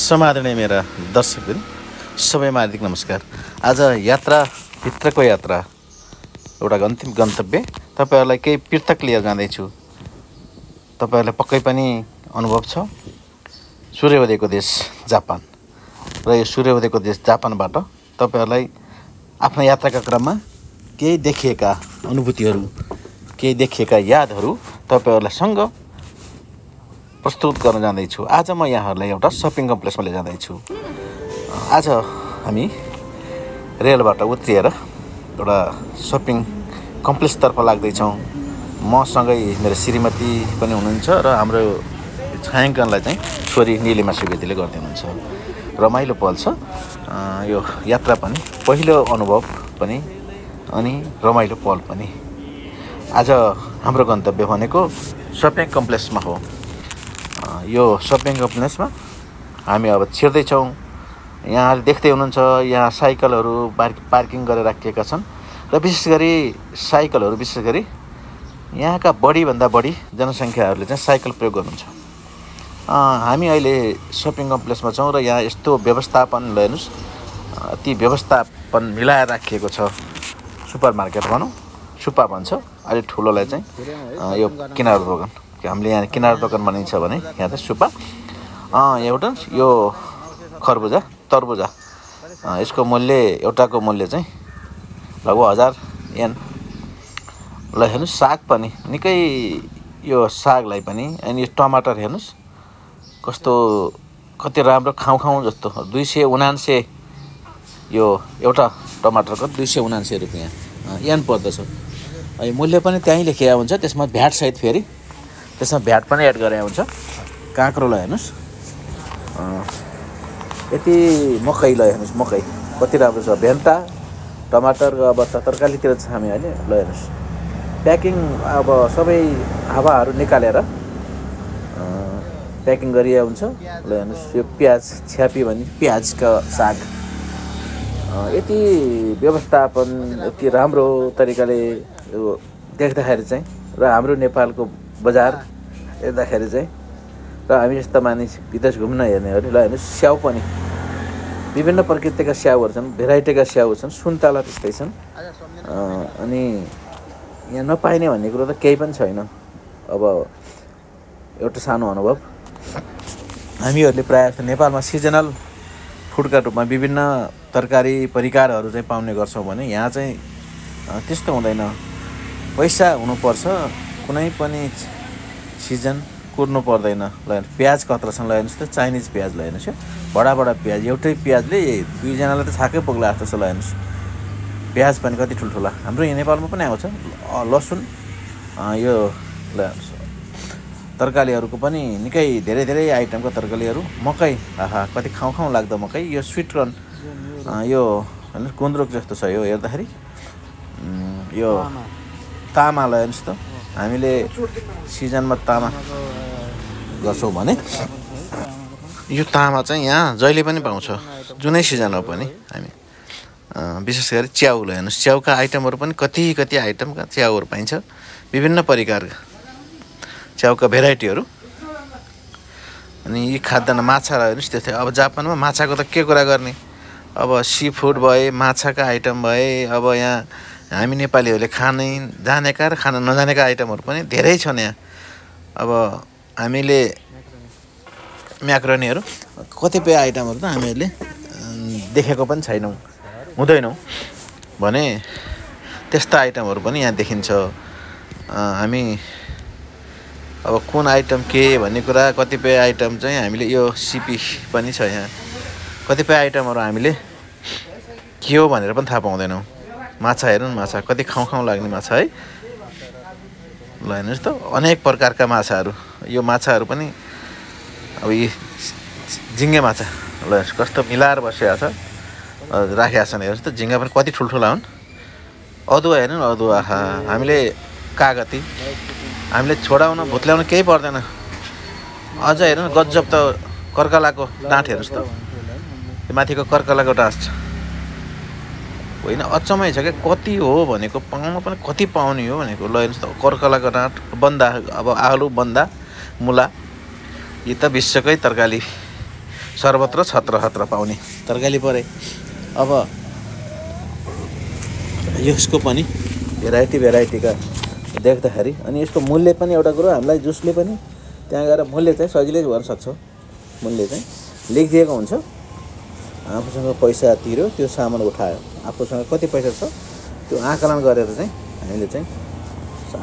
समादरणीय मेरा दर्शकहरू सबैमा हार्दिक नमस्कार। आज यात्राभित्रको यात्रा एउटा अन्तिम गन्तव्य तपाईहरुलाई केही पृथक लिएर जाँदैछु। तपाईहरुलाई पक्कै पनि अनुभव छ सूर्योदयको देश जापान र यो सूर्योदयको देश जापानबाट तपाईहरुलाई आफ्नो यात्राका क्रममा केही देखिएका अनुभूतिहरू केही देखिएका यादहरू तपाईहरुलाई सँग प्रस्तुत गर्न जाँदैछु। आज म यहाँहरूलाई एउटा शपिङ कम्प्लेक्समा लिएर जाँदैछु। आज हामी रेलबाट उत्रिएर एउटा शपिङ कम्प्लेक्सतर्फ लाग्दैछौँ। मसँगै मेरो श्रीमती पनि हुनुहुन्छ र हाम्रो छायाङ्कनलाई चाहिँ छोरी निलिमा सुवेदीले गर्दै हुनुहुन्छ। रमाइलो पल छ यो यात्रा पनि, पहिलो अनुभव पनि अनि रमाइलो पल पनि। आज हाम्रो गन्तव्य भनेको शपिङ कम्प्लेक्समा हो। यो शपिङ कम्प्लेक्समा हामी अब छिर्दैछौँ। यहाँ देख्दै हुनुहुन्छ यहाँ साइकलहरू पार्किङ गरेर राखिएका छन् र विशेष गरी साइकलहरू विशेष गरी यहाँका बढीभन्दा बढी जनसङ्ख्याहरूले चाहिँ साइकल प्रयोग गर्नुहुन्छ। हामी अहिले शपिङ कम्प्लेक्समा छौँ र यहाँ यस्तो व्यवस्थापन हेर्नुहोस्, ती व्यवस्थापन मिलाएर राखिएको छ। सुपर मार्केट भनौँ, सुपा भन्छ अलि ठुलोलाई चाहिँ यो किनार दोकान, हामीले यहाँ किनार दोकान भनिन्छ भने यहाँ चाहिँ सुपा। एउटा यो खरबुजा तरबुजा, यसको मूल्य एउटाको मूल्य चाहिँ लगभग 1000 येन। ल हेर्नुहोस् साग पनि निकै, यो सागलाई पनि अनि यो टमाटर हेर्नुहोस् कस्तो कति राम्रो खाउँ जस्तो 279 यो एउटा टमाटरको 279 रुपियाँ येन पर्दछ। मूल्य पनि त्यहीँ लेखिएको हुन्छ, त्यसमा भ्याट सहित फेरि त्यसमा भ्याट पनि एड गरेको हुन्छ। काँक्रोलाई हेर्नुहोस्, यति मकै ल हेर्नुहोस्, मकै कति राम्रो छ। भेन्टा टमाटर अब तरकारीतिर छ हामी अहिले। ल हेर्नुहोस् प्याकिङ अब सबै हावाहरू निकालेर प्याकिङ गरिएको हुन्छ। ल हेर्नुहोस् यो प्याज छ्यापी भने प्याजका साग, यति व्यवस्थापन यति राम्रो तरिकाले यो देख्दाखेरि चाहिँ र हाम्रो नेपालको बजार हेर्दाखेरि चाहिँ र हामी यस्ता मानिस विदेश घुम्न हेर्नेहरू ल हेर्नुहोस् स्याउ पनि विभिन्न प्रकृतिका स्याउहरू छन्, भेराइटीका स्याउ छन्, सुन्तला त्यस्तै छन्। अनि यहाँ नपाइने भन्ने कुरो त केही पनि छैन। अब एउटा सानो अनुभव, हामीहरूले प्रायः जस्तो नेपालमा सिजनल फुडका रूपमा विभिन्न तरकारी परिकारहरू चाहिँ पाउने गर्छौँ भने यहाँ चाहिँ त्यस्तो हुँदैन। पैसा हुनुपर्छ, कुनै पनि सिजन कुर्नु पर्दैन। ल प्याज कत्रो छन्, ल हेर्नुहोस् त चाइनिज प्याज ल हेर्नुहोस्, बडा प्याज, एउटै प्याजले दुईजनालाई त छाकै पुग्ला जस्तो छ। ल हेर्नुहोस् प्याज पनि कति ठुल्ठुला, हाम्रो यहाँ नेपालमा पनि आउँछ। लसुन यो ल हेर्नुहोस् तरकारीहरूको पनि निकै धेरै आइटमको तरकारीहरू। मकै आहा कति खाउँ लाग्दो मकै, यो स्विट कर्न, यो हेर्नुहोस् गुन्द्रुक जस्तो छ यो हेर्दाखेरि। यो तामा ल हेर्नुहोस् त, हामीले सिजनमा तामा गर्छौँ भने यो तामा चाहिँ यहाँ जहिले पनि पाउँछ, जुनै सिजनमा पनि। हामी विशेष गरी च्याउ ल हेर्नुहोस्, च्याउका आइटमहरू पनि कति आइटमका च्याउहरू पाइन्छ, विभिन्न परिकारका च्याउका भेराइटीहरू। अनि यी खाद्यान्न माछा ल हेर्नुहोस् त्यस्तै। अब जापानमा माछाको त के कुरा गर्ने, अब सी फुड भए, माछाका आइटम भए, अब यहाँ हामी नेपालीहरूले खाने जानेका र खान नजानेका आइटमहरू पनि धेरै छन् यहाँ। अब हामीले म्याक्रोनीहरू कतिपय आइटमहरू त हामीहरूले देखेको पनि छैनौँ, हुँदैनौँ भने त्यस्ता आइटमहरू पनि यहाँ देखिन्छ। हामी अब कुन आइटम के भन्ने कुरा, कतिपय आइटम चाहिँ हामीले यो सिपी पनि छ यहाँ, कतिपय आइटमहरू हामीले के हो भनेर पनि थाहा पाउँदैनौँ। माछा हेर्नु, माछा कति खाउँ लाग्ने माछा है। ल हेर्नुहोस् त अनेक प्रकारका माछाहरू, यो माछाहरू पनि अब यी झिङ्गे माछा ल कस्तो मिलाएर बसेको छ, राखेका छन्। हेर्नुहोस् त झिङ्गा पनि कति ठुल्ठुला हुन्। अदुवा हेर्नु न, अदुवा हामीले कागती हामीले छोडाउन भुत्ल्याउन केही पर्दैन। अझ हेर्नु न गजब त कर्कलाको डाँठ हेर्नुहोस् त, माथिको कर्कलाको डाँठ होइन, अचम्मै छ क्या। कति हो भनेको पाउनु पनि कति पाउने हो भनेको। ल हेर्नुहोस् त कर्कलाको डाँठ, बन्दा अब आलु बन्दा मुला, यो त विश्वकै तरकारी सर्वत्र छत्र पाउने तरकारी परे। अब यसको पनि भेराइटीका देख्दाखेरि अनि यसको मूल्य पनि एउटा कुरो हामीलाई जसले पनि त्यहाँ गएर मूल्य चाहिँ सजिलै गर्न सक्छ। मूल्य चाहिँ लेखिदिएको हुन्छ, आफूसँग पैसा तिर्यो त्यो सामान उठायो, आफूसँग कति पैसा छ त्यो आकलन गरेर चाहिँ हामीले चाहिँ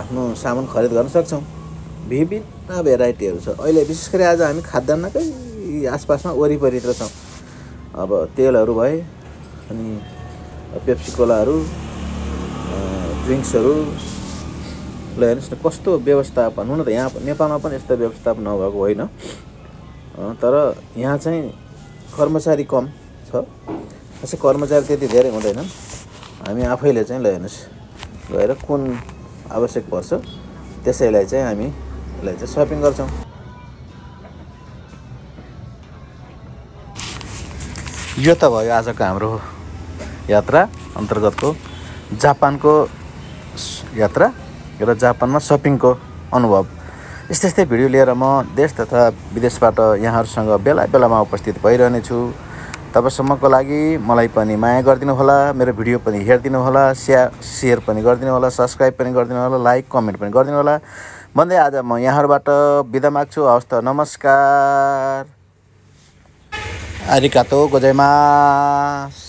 आफ्नो सामान खरिद गर्न सक्छौँ। विभिन्न भेराइटीहरू छ। अहिले विशेष गरी आज हामी खाद्यान्नकै आसपासमा वरिपरितिर छौँ। अब तेलहरू भए अनि पेप्सी कोलाहरू, ड्रिङ्क्सहरू ल हेर्नुहोस् न कस्तो व्यवस्थापन। हुन त यहाँ नेपालमा पनि यस्तो व्यवस्थापन नभएको होइन, तर यहाँ चाहिँ कर्मचारी कम छ, त्यसै कर्मचारी त्यति धेरै हुँदैनन्। हामी आफैले चाहिँ ल हेर्नुहोस् गएर कुन आवश्यक पर्छ त्यसैलाई चाहिँ हामी यसलाई चाहिँ सपिङ गर्छौँ। यो त भयो आजको हाम्रो यात्रा अन्तर्गतको जापानको यात्रा र जापानमा सपिङको अनुभव। यस्तै भिडियो लिएर म देश तथा विदेशबाट यहाँहरूसँग बेला बेलामा उपस्थित भइरहनेछु। तबसम्मको लागि मलाई पनि माया गरिदिनु होला, मेरो भिडियो पनि हेरिदिनु होला, सेयर पनि गरिदिनु होला, सब्सक्राइब पनि गरिदिनु होला, लाइक कमेन्ट पनि गरिदिनु होला भन्दै आज म यहाँहरूबाट बिदा माग्छु। हवस् त, नमस्कार, आरिगातो गोजाइमास।